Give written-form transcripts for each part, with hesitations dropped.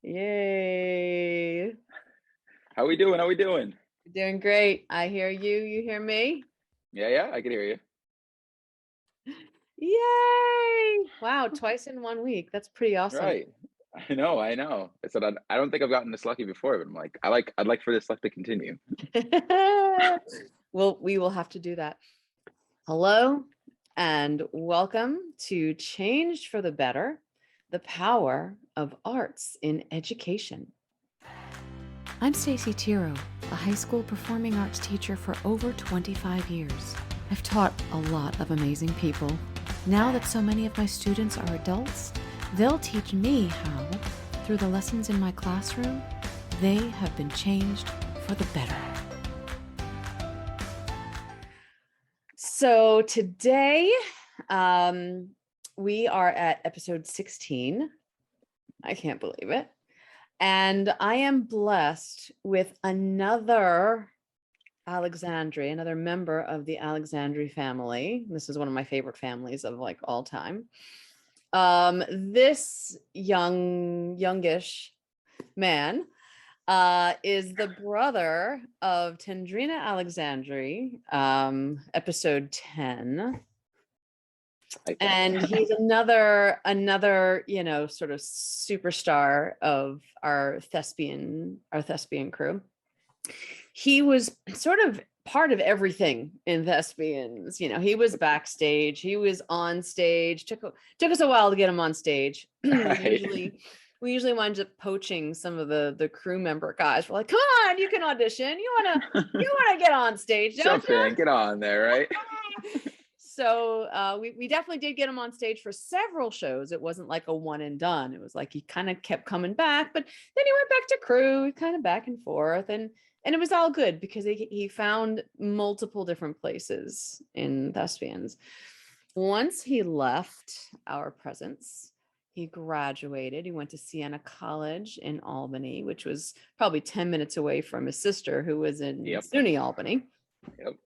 Yay. How we doing? How we doing? Doing great. I hear you. You hear me? Yeah, I can hear you. Yay. Wow. Twice in 1 week. That's pretty awesome. Right. I know. I said I don't think I've gotten this lucky before, but I'm like, I'd like for this luck to continue. Well, we will have to do that. Hello and welcome to Change for the Better, the Power of Arts in Education. I'm Stacy Tiro, a high school performing arts teacher for over 25 years. I've taught a lot of amazing people. Now that so many of my students are adults, they'll teach me how, through the lessons in my classroom, they have been changed for the better. So today, we are at episode 16. I can't believe it. And I am blessed with another another member of the Alexandre family. This is one of my favorite families of like all time. This youngish man is the brother of Tendrina Alexandre, episode 10. And he's another, sort of superstar of our thespian crew. He was sort of part of everything in Thespians. He was backstage, he was on stage. Took us a while to get him on stage. Right. We usually wind up poaching some of the crew member guys. We're like, come on, you can audition. You wanna get on stage, don't Jump you? in, get on there, right? So we definitely did get him on stage for several shows. It wasn't like a one and done. It was like he kind of kept coming back, but then he went back to crew, kind of back and forth, and it was all good because he found multiple different places in Thespians. Once he left our presence, he graduated. He went to Siena College in Albany, which was probably 10 minutes away from his sister, who was in SUNY Albany. Yep.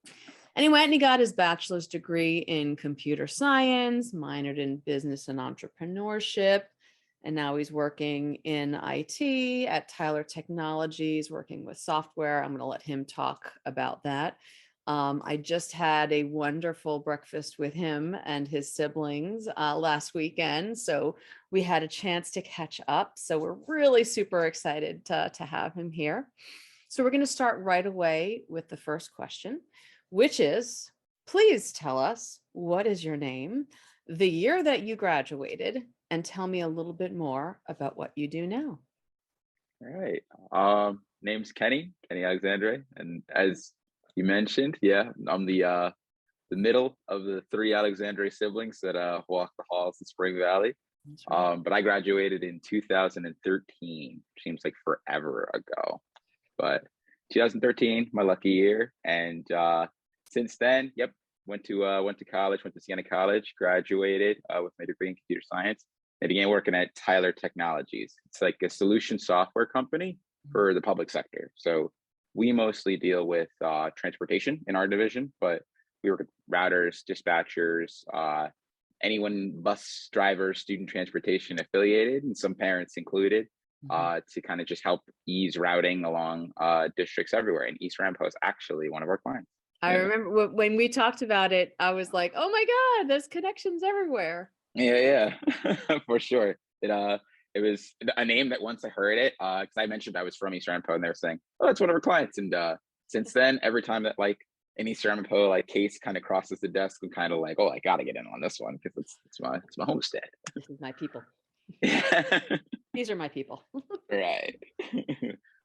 And he went and he got his bachelor's degree in computer science, minored in business and entrepreneurship. And now he's working in IT at Tyler Technologies, working with software. I'm going to let him talk about that. I just had a wonderful breakfast with him and his siblings last weekend. So we had a chance to catch up. So we're really super excited to have him here. So we're going to start right away with the first question, which is, please tell us, what is your name, the year that you graduated, and tell me a little bit more about what you do now. All right. Name's Kenney Alexandre, and as you mentioned, I'm the middle of the three Alexandre siblings that walk the halls in Spring Valley. Right. But I graduated in 2013. Seems like forever ago, but 2013, my lucky year, and since then, went to college, went to Siena College, graduated with my degree in computer science. I began working at Tyler Technologies. It's like a solution software company for the public sector. So we mostly deal with transportation in our division, but we work with routers, dispatchers, anyone, bus drivers, student transportation affiliated, and some parents included, to kind of just help ease routing along districts everywhere. And East Ramapo is actually one of our clients. I remember when we talked about it, I was like, oh my God, there's connections everywhere. Yeah, for sure. It was a name that once I heard it, because I mentioned I was from East Ramapo, and they were saying, oh, that's one of our clients. And since then, every time that like an East Ramapo like case kind of crosses the desk, I'm kind of like, oh, I gotta get in on this one because it's my homestead. This is my people. These are my people. Right.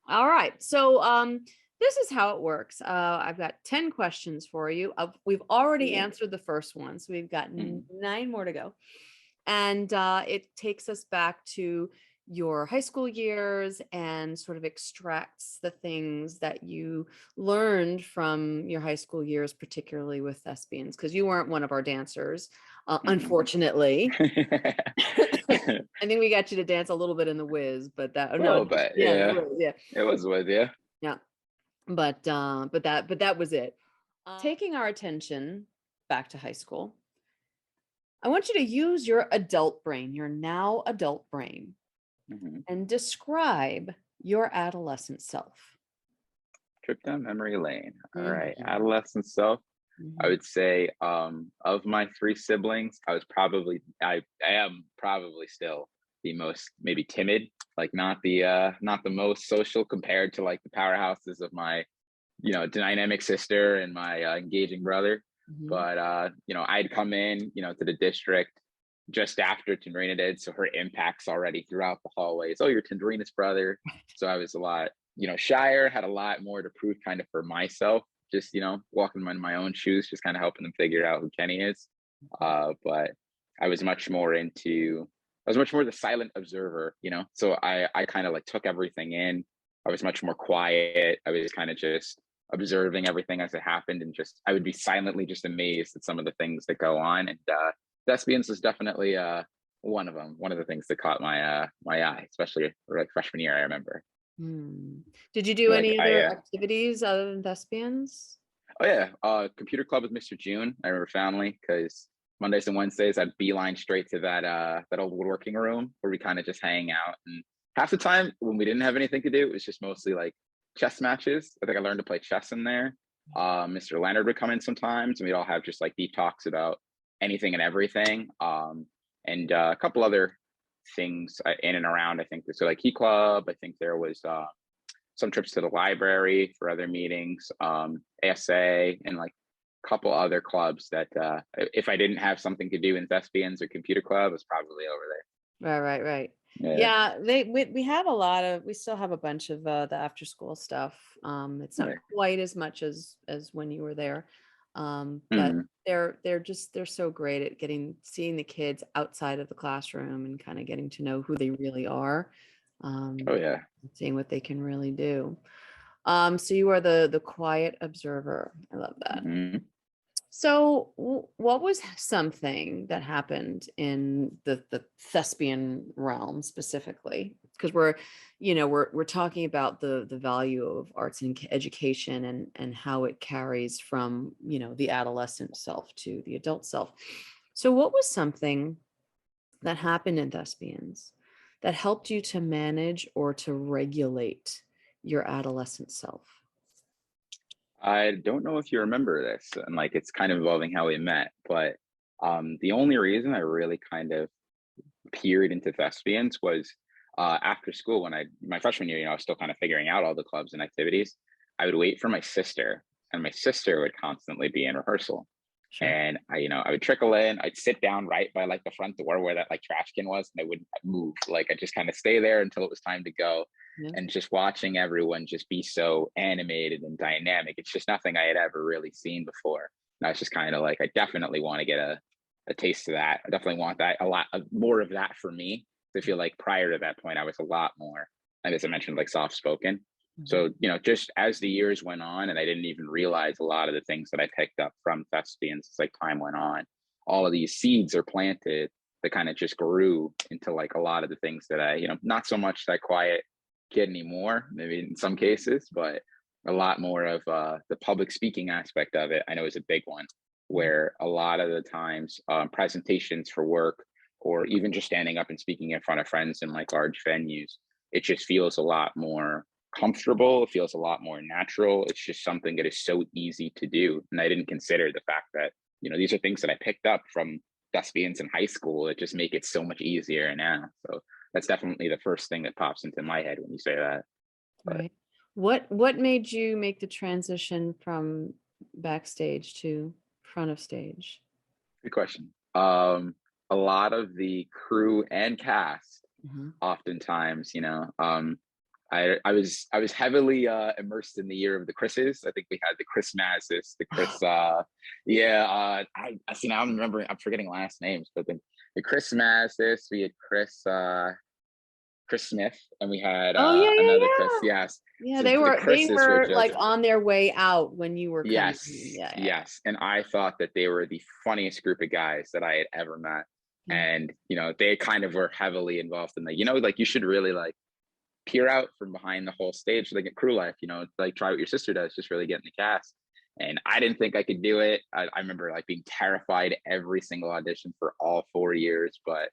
All right. So this is how it works. I've got 10 questions for you. We've already answered the first one, so we've got 9 more to go. And it takes us back to your high school years and sort of extracts the things that you learned from your high school years, particularly with Thespians, because you weren't one of our dancers, unfortunately. I think we got you to dance a little bit in the Wiz, but that a little bit, yeah. It was with you. Yeah. But that was it. Taking our attention back to high school, I want you to use your adult brain, your now adult brain, Mhm. and describe your adolescent self. Trip down memory lane. All right. Mhm, Adolescent self. I mhm. would say of my three siblings, I am probably still the most maybe timid, like not the most social compared to like the powerhouses of my, dynamic sister and my engaging brother. Mhm. But I'd come in, to the district just after Tendrina did, so her impact's already throughout the hallways. Oh, you're Tendrina's brother. So I was a lot, shyer, had a lot more to prove kind of for myself, just walking in my own shoes, just kind of helping them figure out who Kenny is. But I was much more into I was much more the silent observer, so I kind of like took everything in. I was much more quiet. I was kind of just observing everything as it happened, and just I would be silently just amazed at some of the things that go on. And Thespians is definitely one of them, one of the things that caught my eye, especially like freshman year, I remember. Hmm. Did you do Like any I other activities other than thespians? Oh yeah, computer club with Mr. June. I remember fondly because Mondays and Wednesdays I'd beeline straight to that old woodworking room where we kind of just hang out. And half the time when we didn't have anything to do, it was just mostly like chess matches. I think I learned to play chess in there. Mr. Leonard would come in sometimes, and we'd all have just like deep talks about anything and everything. And a couple other things in and around. I think so, like Key Club. I think there was some trips to the library for other meetings, ASA, and like a couple other clubs that if I didn't have something to do in thespians or computer club, I was probably over Right, right, right. there. Yeah, we have we still have a bunch of the after school stuff. It's not Yeah. quite as much as when you were there. But Mhm. they're so great at seeing the kids outside of the classroom and kind of getting to know who they really are. Oh Um, yeah. seeing what they can really do. So you are the quiet observer. I love that. Mhm. So, what was something that happened in the thespian realm specifically? Because we're talking about the value of arts and education and how it carries from the adolescent self to the adult self. So, what was something that happened in thespians that helped you to manage or to regulate your adolescent self? I don't know if you remember this, and like it's kind of involving how we met, but the only reason I really kind of peered into thespians was after school when my freshman year, I was still kind of figuring out all the clubs and activities. I would wait for my sister, and my sister would constantly be in rehearsal. Sure. And I would trickle in. I'd sit down right by like the front door where that like trash can was, and I wouldn't move. Like I just kind of stay there until it was time to go. Yeah. And just watching everyone just be so animated and dynamic, it's just nothing I had ever really seen before. And I was just kind of like, I definitely want to get a taste of that. I definitely want that, a lot of, more of that for me. I feel like prior to that point, I was a lot more, and as I mentioned, like soft spoken. Mhm. So, just as the years went on, and I didn't even realize a lot of the things that I picked up from thespians as like time went on, all of these seeds are planted that kind of just grew into like a lot of the things that I, not so much that quiet kid anymore, maybe in some cases, but a lot more of the public speaking aspect of it, I know is a big one, Mhm. where a lot of the times presentations for work or even just standing up and speaking in front of friends in like large venues, it just feels a lot more comfortable. It feels a lot more natural. It's just something that is so easy to do. And I didn't consider the fact that, these are things that I picked up from thespians in high school that just make it so much easier now. So that's definitely the first thing that pops into my head when you say that. But Right. What made you make the transition from backstage to front of stage? good question. A lot of the crew and cast, Mhm. oftentimes, I was heavily immersed in the year of the Chris's. I think we had the Chris Mazis, the Chris yeah, I see now I'm forgetting last names, but the Chris Mazis, we had Chris Smith, and we had Oh, yeah, another yeah, Chris. yeah. Yes. Yeah, So they the they Chris's were were just like on their way out when you were coming in. yes, Yeah, yeah, yes. And I thought that they were the funniest group of guys that I had ever met. yeah. And, they kind of were heavily involved in that, like you should really like peer out from behind the whole stage, like at crew life, like try what your sister does, just really get in the cast. And I didn't think I could do it. I remember like being terrified every single audition for all 4 years, but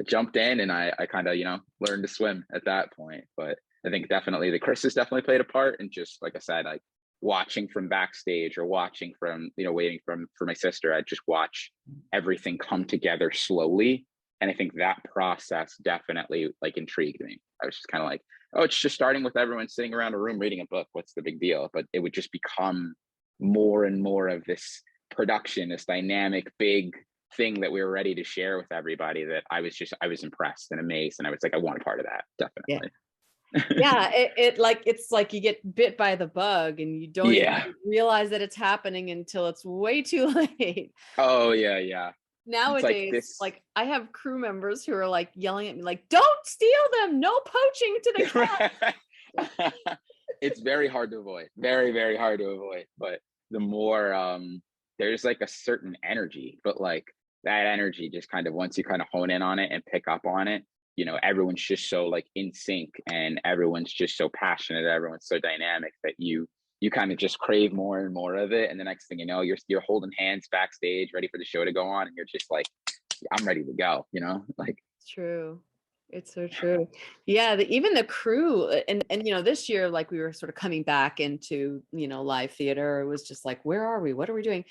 jumped in, and I kind of, learned to swim at that point. But I think definitely the Chris's definitely played a part. And just like I said, like watching from backstage or watching from, waiting for my sister, I'd just watch everything come together slowly. And I think that process definitely like intrigued me. I was just kind of like, oh, it's just starting with everyone sitting around a room reading a book. What's the big deal? But it would just become more and more of this production, this dynamic, big thing that we were ready to share with everybody, that I was impressed and amazed. And I was like, I want a part of that. Definitely. Yeah. It's like you get bit by the bug and you don't even realize that it's happening until it's way too late. Oh yeah. Nowadays, like I have crew members who are like yelling at me, like, don't steal them, no poaching to the cat. It's very hard to avoid, very, very hard to avoid. But the more there's like a certain energy, but like that energy just kind of, once you kind of hone in on it and pick up on it, everyone's just so like in sync, and everyone's just so passionate, everyone's so dynamic, that you kind of just crave more and more of it. And the next thing you know, you're holding hands backstage ready for the show to go on, and you're just like, I'm ready to go, like. True. It's so true. Yeah. Even the crew and this year, like we were sort of coming back into, live theater. It was just like, where are we? What are we doing?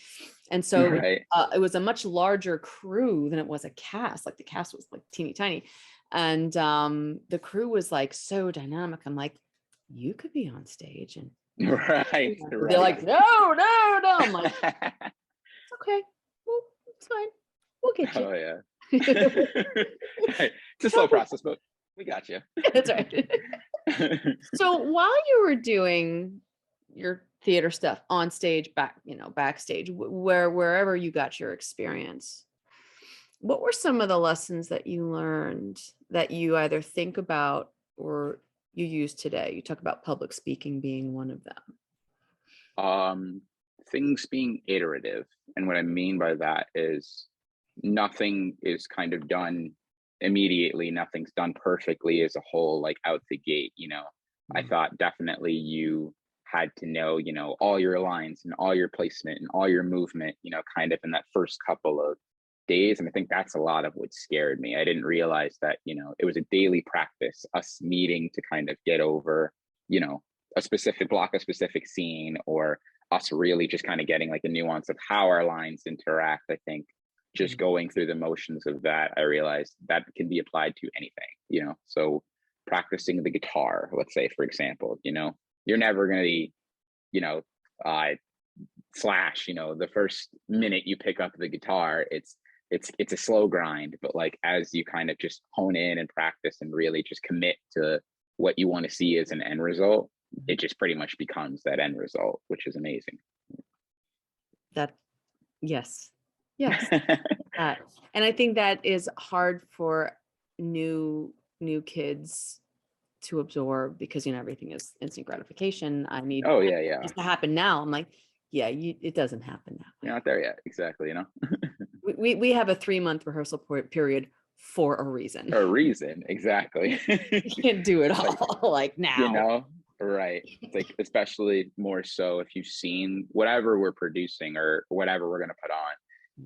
And so it was a much larger crew than it was a cast. Like the cast was like teeny tiny. And the crew was like so dynamic. I'm like, you could be on stage. And right. They're like, no. I'm like, it's okay. Well, it's fine. We'll get you. Oh yeah. It's a slow process, but we got you. That's right. So while you were doing your theater stuff on stage, backstage, wherever you got your experience, what were some of the lessons that you learned that you either think about or you use today? You talk about public speaking being one of them. Things being iterative. And what I mean by that is nothing is kind of done immediately. Nothing's done perfectly as a whole, like out the gate, I thought definitely you had to know, all your lines and all your placement and all your movement, kind of in that first couple of days. And I think that's a lot of what scared me. I didn't realize that, it was a daily practice, us needing to kind of get over, a specific block, a specific scene, or us really just kind of getting like the nuance of how our lines interact. I think just going through the motions of that, I realized that can be applied to anything, so practicing the guitar, let's say, for example, you're never going to be, Slash, the first minute you pick up the guitar, it's a slow grind, but like as you kind of just hone in and practice and really just commit to what you want to see as an end result, it just pretty much becomes that end result, which is amazing. Yes. And I think that is hard for new kids to absorb, because everything is instant gratification. I need it to happen now. I'm like, it doesn't happen now. You're not there yet. Exactly. We have a 3-month rehearsal period for a reason. Exactly. You can't do it all like now. Right. It's like, especially more so if you've seen whatever we're producing or whatever we're going to put on,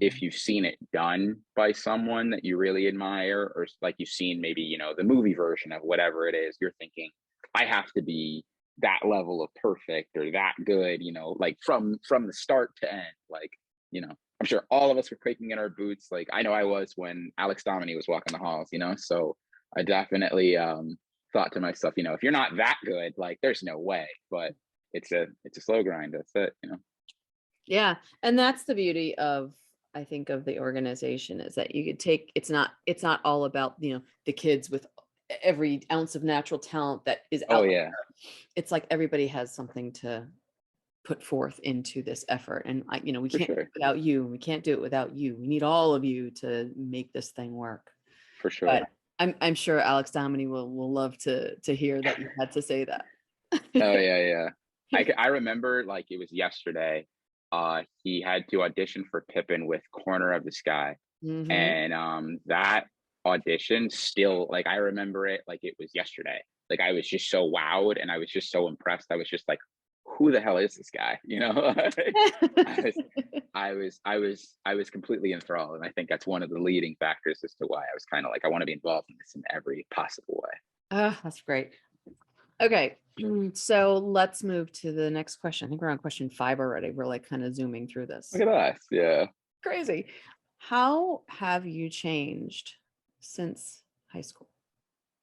if you've seen it done by someone that you really admire, or like you've seen maybe, the movie version of whatever it is, you're thinking, I have to be that level of perfect or that good, like from the start to end. Like, I'm sure all of us were quaking in our boots. Like I know I was when Alex Dominy was walking the halls, so I definitely thought to myself, if you're not that good, like there's no way. But it's a slow grind. That's it. Yeah. And that's the beauty of, I think, of the organization, is that you could take, it's not all about, the kids with every ounce of natural talent that is out there. It's like everybody has something to put forth into this effort. And we can't do it without you. We can't do it without you. We need all of you to make this thing work. For sure. But I'm sure Alex Dominy will love to hear that you had to say that. Oh yeah. I remember, like it was yesterday, he had to audition for Pippin with Corner of the Sky. And that audition still, like I remember it like it was yesterday. Like I was just so wowed and I was just so impressed. I was just like, who the hell is this guy? I was completely enthralled, and I think that's one of the leading factors as to why I was kind of like, I want to be involved in this in every possible way. Oh, that's great. Okay, so let's move to the next question. I think we're on question 5 already. We're like kind of zooming through this. Look at us, yeah. Crazy. How have you changed since high school?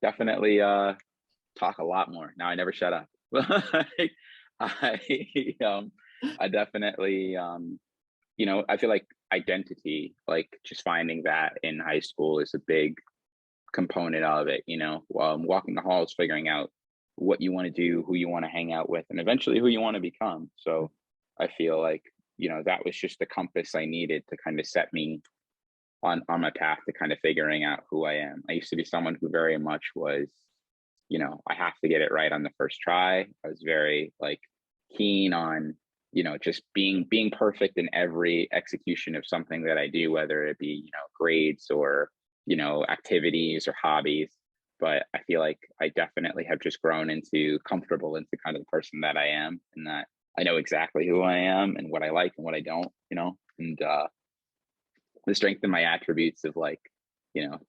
Definitely talk a lot more. Now I never shut up. Like, I I definitely I feel like identity, like just finding that in high school is a big component of it, walking the halls, figuring out what you want to do, who you want to hang out with, and eventually who you want to become. So I feel like, that was just the compass I needed to kind of set me on my path to kind of figuring out who I am. I used to be someone who very much was, I have to get it right on the first try. I was very like keen on, just being perfect in every execution of something that I do, whether it be, grades or, activities or hobbies. But I feel like I definitely have just grown into comfortable into kind of the person that I am, and that I know exactly who I am and what I like and what I don't, and the strength in my attributes of like,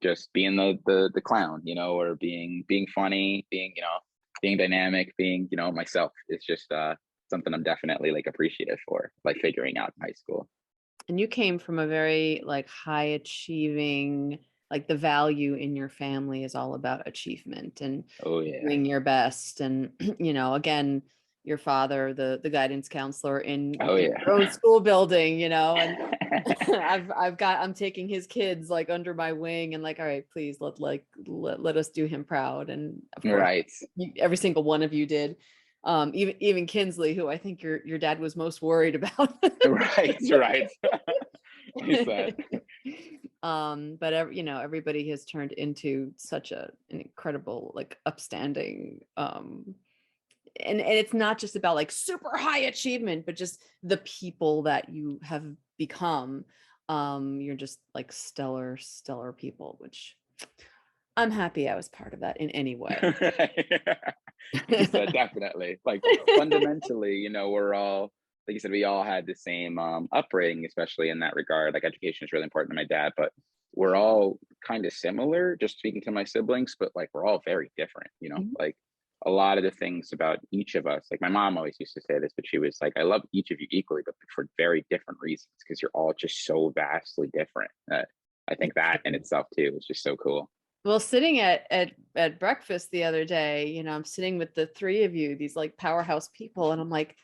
just being the clown, or being funny, being dynamic, being, myself. It's just something I'm definitely like appreciative for, like figuring out in high school. And you came from a very like high achieving, like the value in your family is all about achievement and Oh yeah. doing your best. And, again, your father, the guidance counselor in Oh your yeah. own school building, and I'm taking his kids like under my wing and like, all right, please let us do him proud. And of course, Right. every single one of you did. Even Kinsley, who I think your dad was most worried about. Right. Right. He said. But everybody has turned into such an incredible, like upstanding, and it's not just about like super high achievement, but just the people that you have become. You're just like stellar people, which I'm happy I was part of that in any way. He said definitely. Like fundamentally, we're all, like you said, we all had the same upbringing, especially in that regard. Like education is really important to my dad, but we're all kind of similar, just speaking to my siblings, but like we're all very different, Mhm. like a lot of the things about each of us, like my mom always used to say this, but she was like, I love each of you equally, but for very different reasons, because you're all just so vastly different. I think that in itself too is just so cool. Well, sitting at breakfast the other day, I'm sitting with the 3 of you, these like powerhouse people, and I'm like,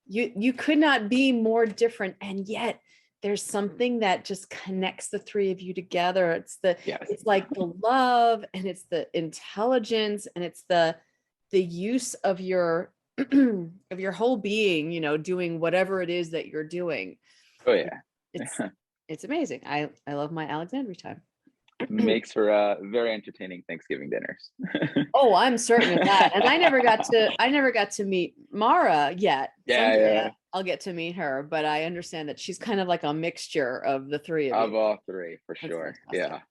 you could not be more different, and yet there's something that just connects the 3 of you together. Yes. It's like the love, and it's the intelligence, and it's the use of your of your whole being, doing whatever it is that you're doing. Oh yeah. It's amazing. I love my Alexandria time. Makes for very entertaining Thanksgiving dinners. Oh, I'm certain of that. And I never got to meet Mara yet. Yeah, Someday yeah. I'll get to meet her, but I understand that she's kind of like a mixture of the 3 of Of you. all 3, for That's sure. fantastic.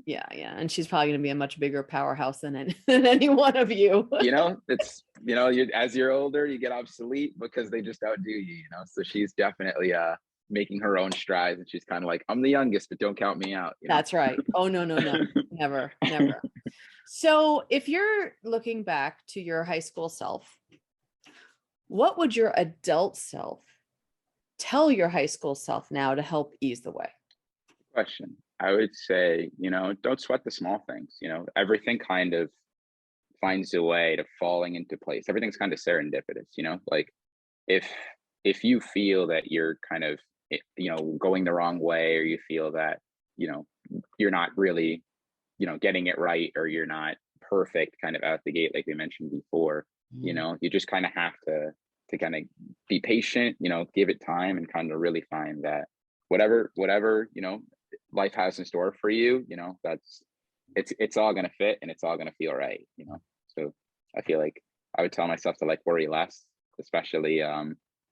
Yeah. Yeah. And she's probably going to be a much bigger powerhouse than any one of you. It's as you're older, you get obsolete because they just outdo you. So she's definitely making her own strides, and she's kind of like, I'm the youngest, but don't count me out. That's right. Oh, no. Never. So if you're looking back to your high school self, what would your adult self tell your high school self now to help ease the way? Question. I would say, don't sweat the small things. Everything kind of finds a way to falling into place. Everything's kind of serendipitous. Like if you feel that you're kind of going the wrong way, or you feel that you're not really getting it right, or you're not perfect kind of out the gate, like we mentioned before, you just kind of have to kind of be patient, give it time, and kind of really find that whatever life has in store for you, that's it's all going to fit, and it's all going to feel right. So I feel like I would tell myself to like worry less, especially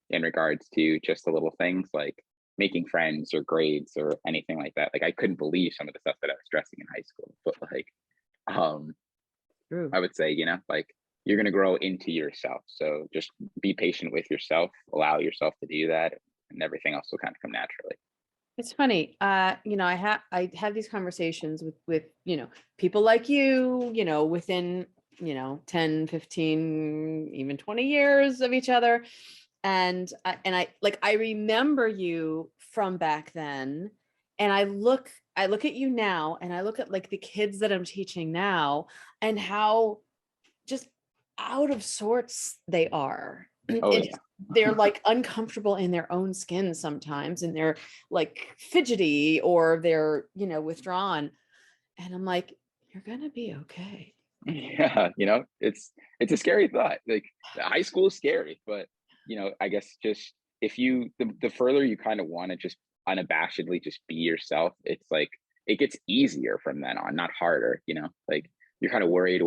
in regards to just the little things like making friends or grades or anything like that. Like I couldn't believe some of the stuff that I was stressing in high school, but like True. I would say, like you're going to grow into yourself. So just be patient with yourself, allow yourself to do that, and everything else will kind of come naturally. It's funny. I have these conversations with, people like you, within, 10, 15, even 20 years of each other. And I remember you from back then, and I look at you now, and I look at like the kids that I'm teaching now and how just out of sorts they are. Oh yeah. They're like uncomfortable in their own skin sometimes, and they're like fidgety, or they're, withdrawn. And I'm like, you're gonna be okay. Yeah, it's a scary thought. Like high school is scary, but I guess just if you the further you kind of want to just unabashedly just be yourself, it's like it gets easier from then on, not harder. Like you're kind of worried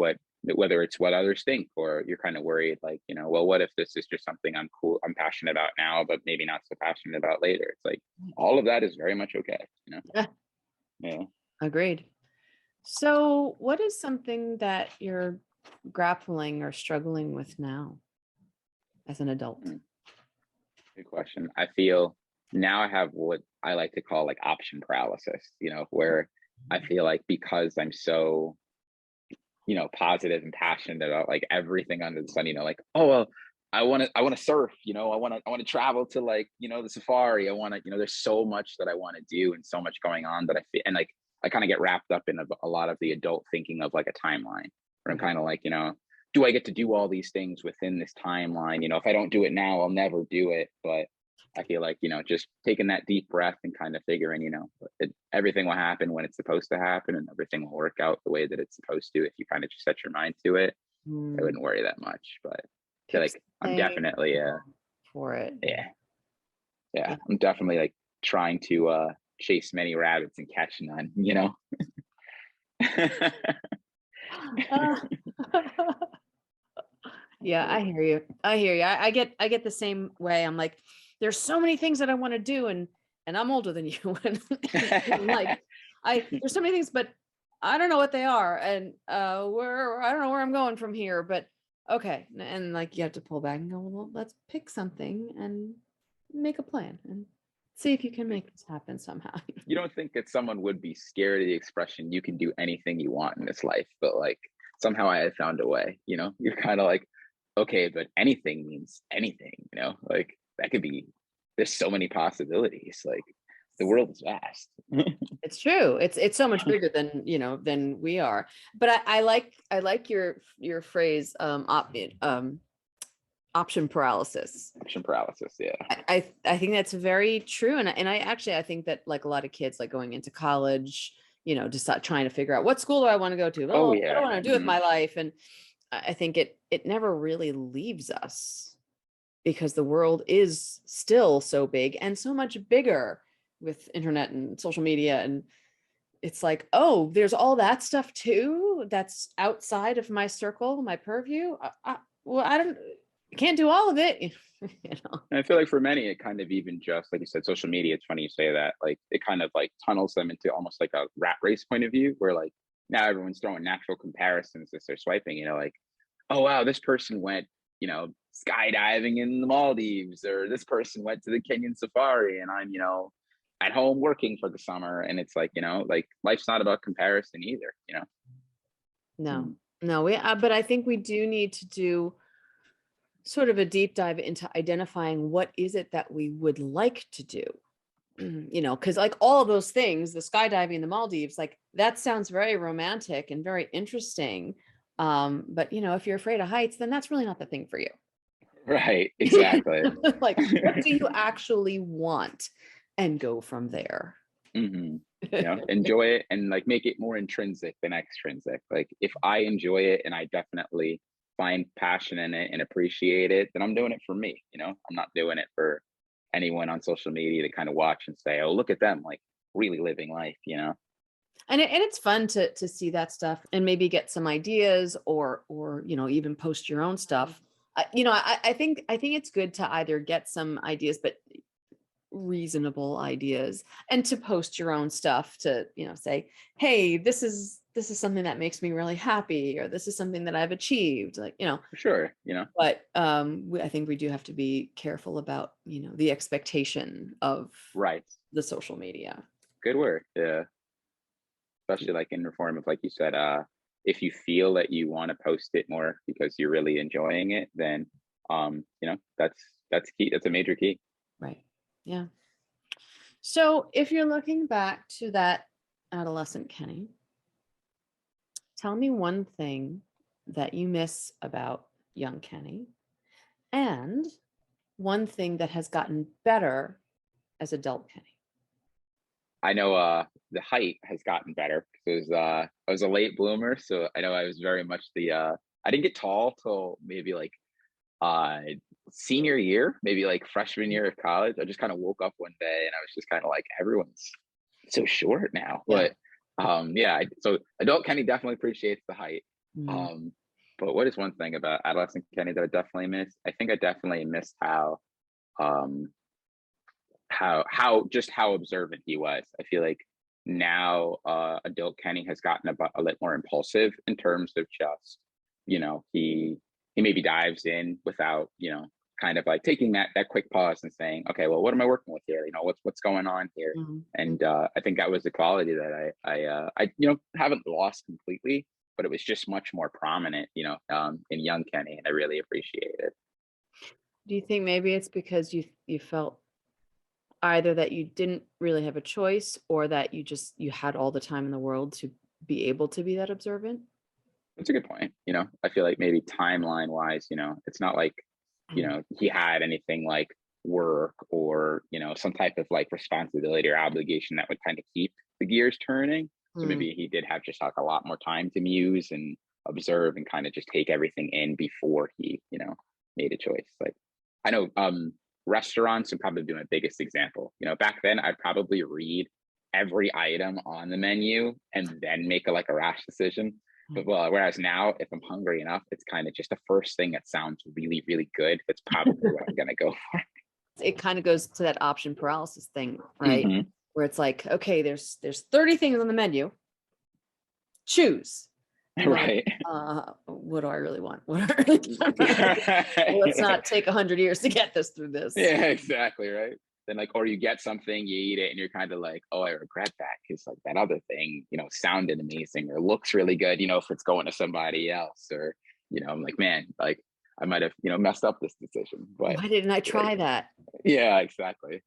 whether it's what others think, or you're kind of worried like, well, what if this is just something I'm passionate about now, but maybe not so passionate about later. It's like all of that is very much okay. Yeah. Yeah. Agreed. So what is something that you're grappling or struggling with now as an adult? Good question. I feel now I have what I like to call like option paralysis, where I feel like because I'm so, positive and passionate about like everything under the sun, like, oh, well, I want to surf, I want to travel to like, the safari. I want to, there's so much that I want to do and so much going on that I feel, and like, I kind of get wrapped up in a lot of the adult thinking of like a timeline, where I'm kind of like, do I get to do all these things within this timeline? If I don't do it now, I'll never do it. But I feel like, just taking that deep breath and kind of figuring, everything will happen when it's supposed to happen, and everything will work out the way that it's supposed to if you kind of just set your mind to it. I wouldn't worry that much, but I feel like I'm definitely for it. Yeah. I'm definitely like trying to chase many rabbits and catch none, Yeah, I hear you. I get the same way. I'm like, there's so many things that I want to do, and I'm older than you. And like, there's so many things, but I don't know what they are, and I don't know where I'm going from here. But okay, and like you have to pull back and go, well, let's pick something and make a plan and see if you can make this happen somehow. You don't think that someone would be scared of the expression "you can do anything you want in this life," but like somehow I have found a way. You're kind of like, okay, but anything means anything. Like that could be. There's so many possibilities. Like the world is vast. It's true. It's so much bigger than than we are. But I like your phrase option paralysis. Option paralysis, yeah. I think that's very true, and I think that like a lot of kids like going into college, just trying to figure out what school do I want to go to. Oh yeah. What do I want to do with my life? And I think it never really leaves us, because the world is still so big and so much bigger with internet and social media. And it's like, oh, there's all that stuff too that's outside of my circle, my purview. I can't do all of it. And I feel like for many, it kind of even just like you said, social media. It's funny you say that. Like it kind of like tunnels them into almost like a rat race point of view, where like now everyone's throwing natural comparisons as they're swiping. Like, oh wow, this person went, skydiving in the Maldives, or this person went to the Kenyan safari, and I'm, at home working for the summer. And it's like, like life's not about comparison either, No, but I think we do need to do sort of a deep dive into identifying what is it that we would like to do, because like all of those things, the skydiving, the Maldives, like that sounds very romantic and very interesting. But if you're afraid of heights, then that's really not the thing for you. Right. Exactly. Like, what do you actually want? And go from there. Enjoy it and like make it more intrinsic than extrinsic. Like if I enjoy it and I definitely find passion in it and appreciate it, then I'm doing it for me. I'm not doing it for anyone on social media to kind of watch and say, oh, look at them, like really living life, And it's fun to see that stuff and maybe get some ideas or even post your own stuff. I think it's good to either get some ideas, but reasonable ideas, and to post your own stuff to say, hey, this is is something that makes me really happy, or this is something that I've achieved, like, For sure, but I think we do have to be careful about, the expectation of right. the social media. Good work. Yeah. Especially like in the form of, like you said, if you feel that you want to post it more because you're really enjoying it, then that's key. That's a major key. Right. Yeah. So if you're looking back to that adolescent Kenny, tell me one thing that you miss about young Kenny, and one thing that has gotten better as adult Kenny. I know the height has gotten better because I was a late bloomer, so I know I was very much I didn't get tall till maybe like uh senior year, maybe like freshman year of college. I just kind of woke up one day and I was just kind of like, everyone's so short now. Yeah. But so adult Kenny definitely appreciates the height. Mm. But what is one thing about adolescent Kenny that I definitely miss? I think I definitely missed um how observant he was. I feel like now adult Kenny has gotten a little more impulsive in terms of just, he maybe dives in without, kind of like taking that quick pause and saying, okay, well, what am I working with here? What's going on here? Mhm. And I think that was the quality that I haven't lost completely, but it was just much more prominent, in young Kenny, and I really appreciate it. Do you think maybe it's because you felt either that you didn't really have a choice, or that you had all the time in the world to be able to be that observant? That's a good point. I feel like maybe timeline wise, it's not like, he had anything like work or, some type of like responsibility or obligation that would kind of keep the gears turning. So Mm. maybe he did have just like a lot more time to muse and observe and kind of just take everything in before he, made a choice. Like I know restaurants would probably be my biggest example. Back then I'd probably read every item on the menu and then make a rash decision. But whereas now, if I'm hungry enough, it's kind of just the first thing that sounds really, really good. That's probably what I'm gonna go for. It kind of goes to that option paralysis thing, right? Mhm. Where it's like, okay, there's 30 things on the menu. Choose. And you're like, Right. what do I really want? What do I really want? Well, let's not take 100 years to get this through this. Yeah, exactly. Right. Then or you get something, you eat it, and you're kind of like, oh, I regret that because like that other thing, sounded amazing or looks really good, if it's going to somebody else, or, I'm like, man, like I might have, messed up this decision. But Why didn't I try like, that? yeah, exactly.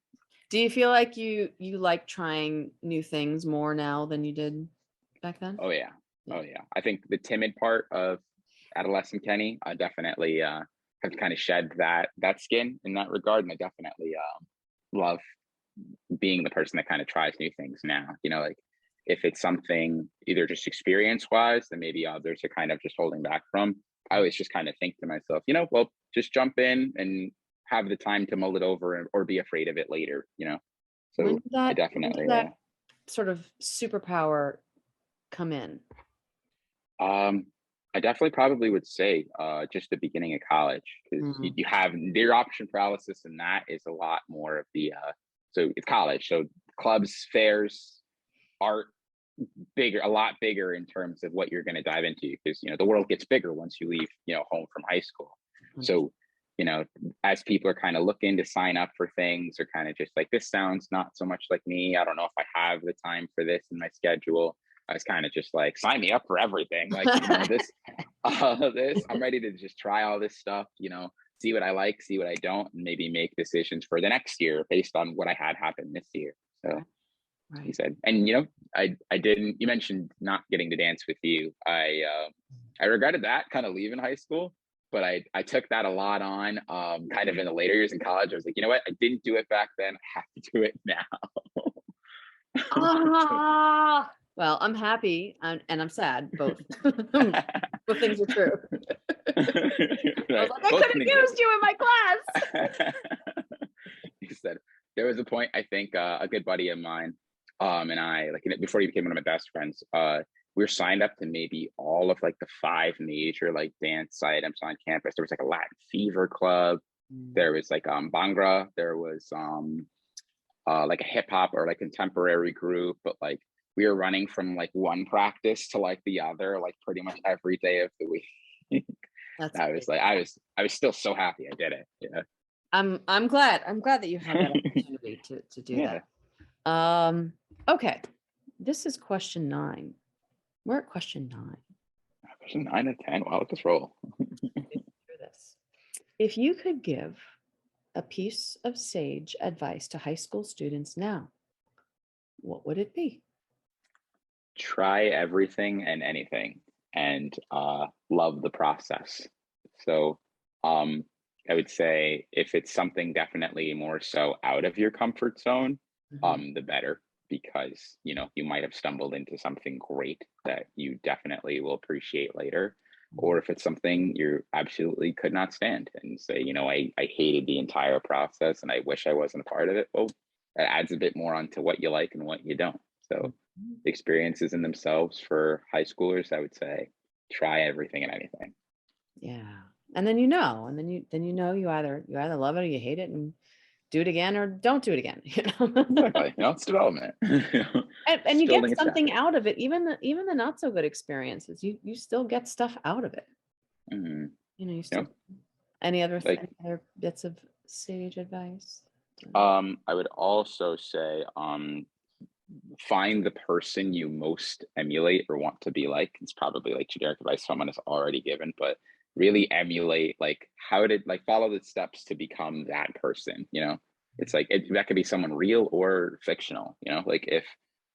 Do you feel like you like trying new things more now than you did back then? Oh yeah. Yeah. Oh yeah. I think the timid part of adolescent Kenny, I definitely have kind of shed that skin in that regard. And I definitely love being the person that kind of tries new things now. Like if it's something either just experience wise that maybe others are kind of just holding back from, I always just kind of think to myself, well, just jump in and have the time to mull it over or be afraid of it later, When So did I when definitely did that sort of superpower come in? Um, I definitely probably would say just the beginning of college, because you, Mm. you have their option paralysis, and that is a lot more of the so it's college, so clubs, fairs, art, bigger, a lot bigger in terms of what you're going to dive into, because the world gets bigger once you leave home from high school. So as people are kind of looking to sign up for things, or kind of just like, this sounds not so much like me, I don't know if I have the time for this in my schedule. I was kind of just like, sign me up for everything, like this I'm ready to just try all this stuff, see what I like, see what I don't, and maybe make decisions for the next year based on what I had happen this year. So he Right. said, and I didn't, you mentioned not getting to dance with you. I regretted that, kind of leaving high school, but I took that a lot on, kind of in the later years in college. I was like, you know what, I didn't do it back then, I have to do it now. Ah, well, I'm happy and I'm sad, both. Both things are true. I was Right. like, I Both could have can exist. used you in my class. He said there was a point, I think a good buddy of mine and I, like before he became one of my best friends, we were signed up to maybe all of like the 5 major like dance items on campus. There was like a Latin Fever Club, there was like Bangra, there was like a hip hop or like contemporary group, but like we were running from like one practice to like the other, like pretty much every day of the week. That's I great. was like, I was still so happy I did it. Yeah. I'm glad that you had that opportunity to do Yeah. that. Okay. This is question 9. We're at question 9. Question 9 of 10. Wow, let's roll. Through this. If you could give a piece of sage advice to high school students now, what would it be? Try everything and anything, and love the process. So I would say if it's something definitely more so out of your comfort zone, the better, because you might have stumbled into something great that you definitely will appreciate later. Or if it's something you absolutely could not stand and say, I hated the entire process and I wish I wasn't a part of it. Well, that adds a bit more onto what you like and what you don't. So experiences in themselves for high schoolers, I would say, try everything and anything. Yeah. And then you either love it or you hate it, and do it again or don't do it again. Exactly. It's development. And you get something out of it. Even the not so good experiences, you still get stuff out of it. Mm-hmm. You still. Any other bits of sage advice? I would also say find the person you most emulate or want to be like. It's probably like generic advice someone has already given, but really emulate, like follow the steps to become that person. It's like that could be someone real or fictional. Like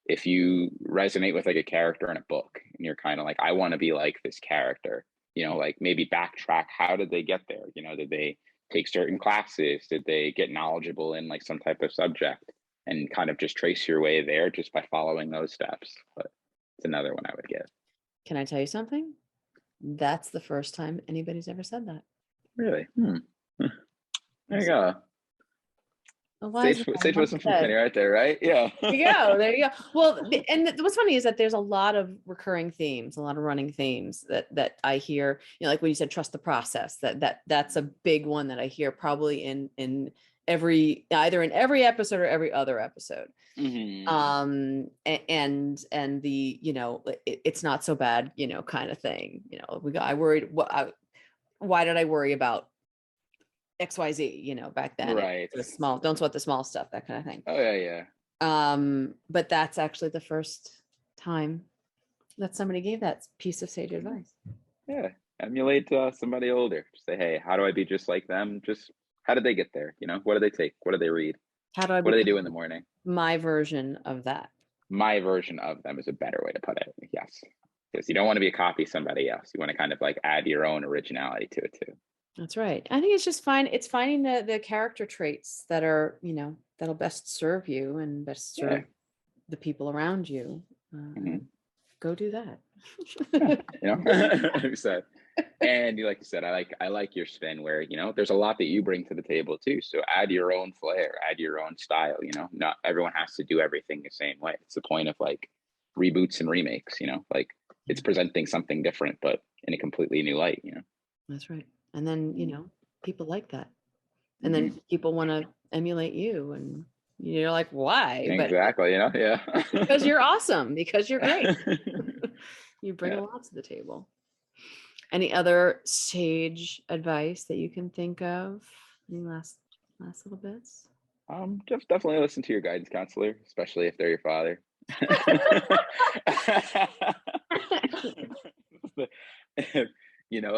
if you resonate with like a character in a book and you're kind of like, I want to be like this character, like maybe backtrack, how did they get there? Did they take certain classes? Did they get knowledgeable in like some type of subject? And kind of just trace your way there just by following those steps. But it's another one I would give. Can I tell you something? That's the first time anybody's ever said that. Really? There you go. Sage wisdom from Kenney right there, right? Yeah. There you go. Well, and what's funny is that there's a lot of recurring themes, a lot of running themes that I hear. Like when you said trust the process, that's a big one that I hear probably in either in every episode or every other episode. And the it's not so bad kind of thing. I worried why did I worry about XYZ, back then. Right. Don't sweat the small stuff, that kind of thing. Oh yeah. But that's actually the first time that somebody gave that piece of sage advice. Yeah. Emulate somebody older. Say, hey, how do I be just like them? Just how did they get there? What do they take? What do they read? What do they do in the morning? My version of that. My version of them is a better way to put it. Yes. Because you don't want to be a copy of somebody else. You want to kind of like add your own originality to it too. That's right. I think it's just it's finding the character traits that are, that'll best serve you and best serve the people around you. Go do that. Like you said. And like you said, I like your spin where, there's a lot that you bring to the table too. So add your own flair, add your own style, not everyone has to do everything the same way. It's the point of like reboots and remakes, like it's presenting something different, but in a completely new light, That's right. And then, people like that. And then people want to emulate you, and you're like, why? Exactly. Yeah. Because you're awesome, because you're great. You bring a lot to the table. Any other sage advice that you can think of? Any last little bits? Just definitely listen to your guidance counselor, especially if they're your father.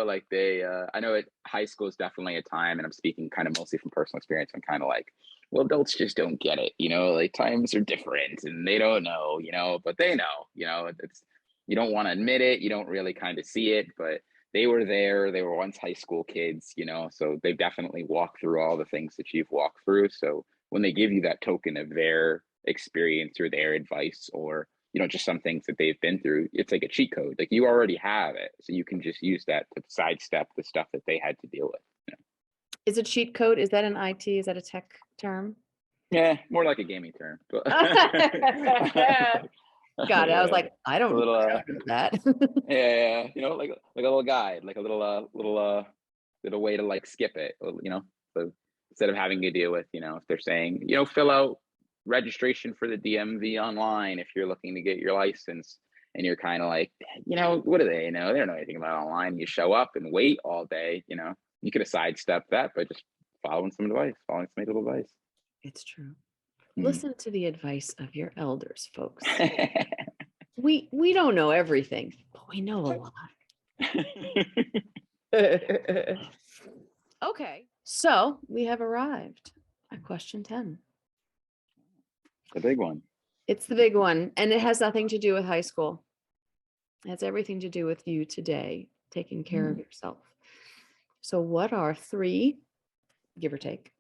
Like I know high school is definitely a time, and I'm speaking kind of mostly from personal experience. I'm kind of like, well, adults just don't get it, like times are different and they don't know, but they know, it's, you don't want to admit it. You don't really kind of see it, but they were there. They were once high school kids, so they've definitely walked through all the things that you've walked through. So when they give you that token of their experience or their advice, or just some things that they've been through, it's like a cheat code. Like you already have it, so you can just use that to sidestep the stuff that they had to deal with. Is a cheat code? Is that an IT? Is that a tech term? Yeah, more like a gaming term. But Got it. I was like, I don't know that. Yeah, like a little guide, like a little way to like skip it. So instead of having to deal with, if they're saying, fill out registration for the DMV online if you're looking to get your license. And you're kind of like, what do they know? They don't know anything about online. You show up and wait all day. You could have sidestepped that by just following some little advice. It's true. Mhm. Listen to the advice of your elders, folks. We don't know everything, but we know a lot. Okay, so we have arrived at question 10. The big one. It's the big one, and it has nothing to do with high school. It has everything to do with you today, taking care of yourself. So what are 3, give or take,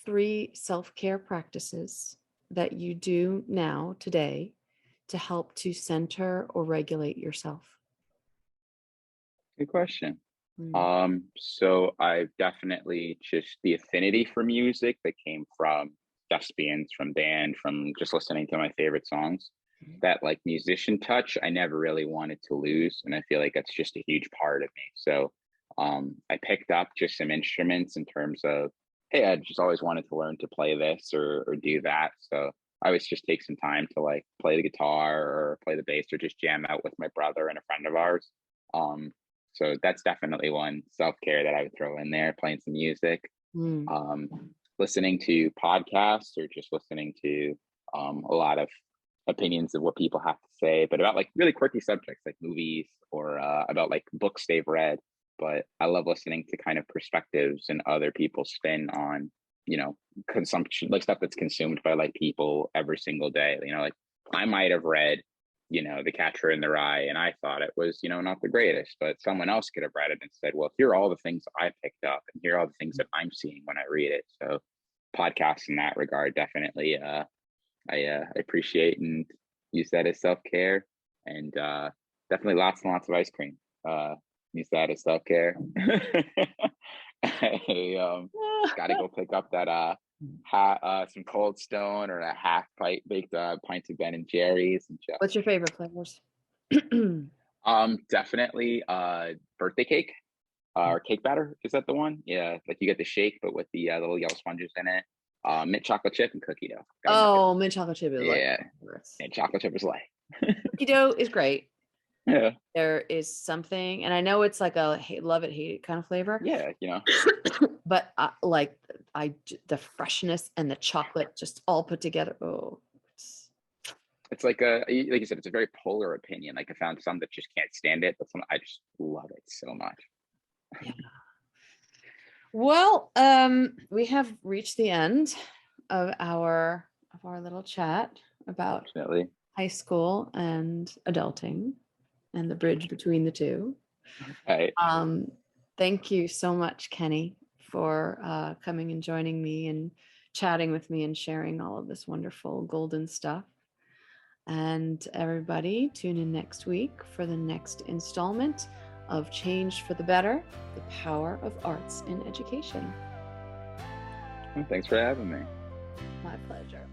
3 self-care practices that you do now today to help to center or regulate yourself? Good question. So I've definitely just the affinity for music that came from Thespians, from band, from just listening to my favorite songs. That like musician touch, I never really wanted to lose. And I feel like that's just a huge part of me. So I picked up just some instruments in terms of, hey, I just always wanted to learn to play this or do that. So I always just take some time to like play the guitar or play the bass or just jam out with my brother and a friend of ours. So that's definitely one self-care that I would throw in there, playing some music, listening to podcasts or just listening to a lot of opinions of what people have to say, but about like really quirky subjects like movies or about like books they've read. But I love listening to kind of perspectives and other people's spin on, consumption, like stuff that's consumed by like people every single day. Like I might have read, The Catcher in the Rye, and I thought it was, not the greatest, but someone else could have read it and said, well, here are all the things I picked up and here are all the things that I'm seeing when I read it. So podcasts in that regard, definitely, I appreciate and use that as self-care, and definitely lots and lots of ice cream. Use that as self-care. I gotta go pick up that some Cold Stone or a half baked pints of Ben and Jerry's. And just, What's your favorite flavors? Definitely birthday cake or cake batter. Is that the one? Yeah, like you get the shake, but with the little yellow sponges in it. Mint chocolate chip and cookie dough. Oh, mint chocolate chip is Mint chocolate chip is like. Cookie dough is great. Yeah. There is something, and I know it's like a love it, hate it kind of flavor. Yeah, But the freshness and the chocolate just all put together. Oh, it's like like you said, it's a very polar opinion. Like I found some that just can't stand it, but some I just love it so much. Yeah. Well, we have reached the end of our little chat about high school and adulting and the bridge between the two. Right. Thank you so much, Kenney, for coming and joining me and chatting with me and sharing all of this wonderful golden stuff. And everybody, tune in next week for the next installment of Change for the Better, the Power of Arts in Education. Thanks for having me. My pleasure.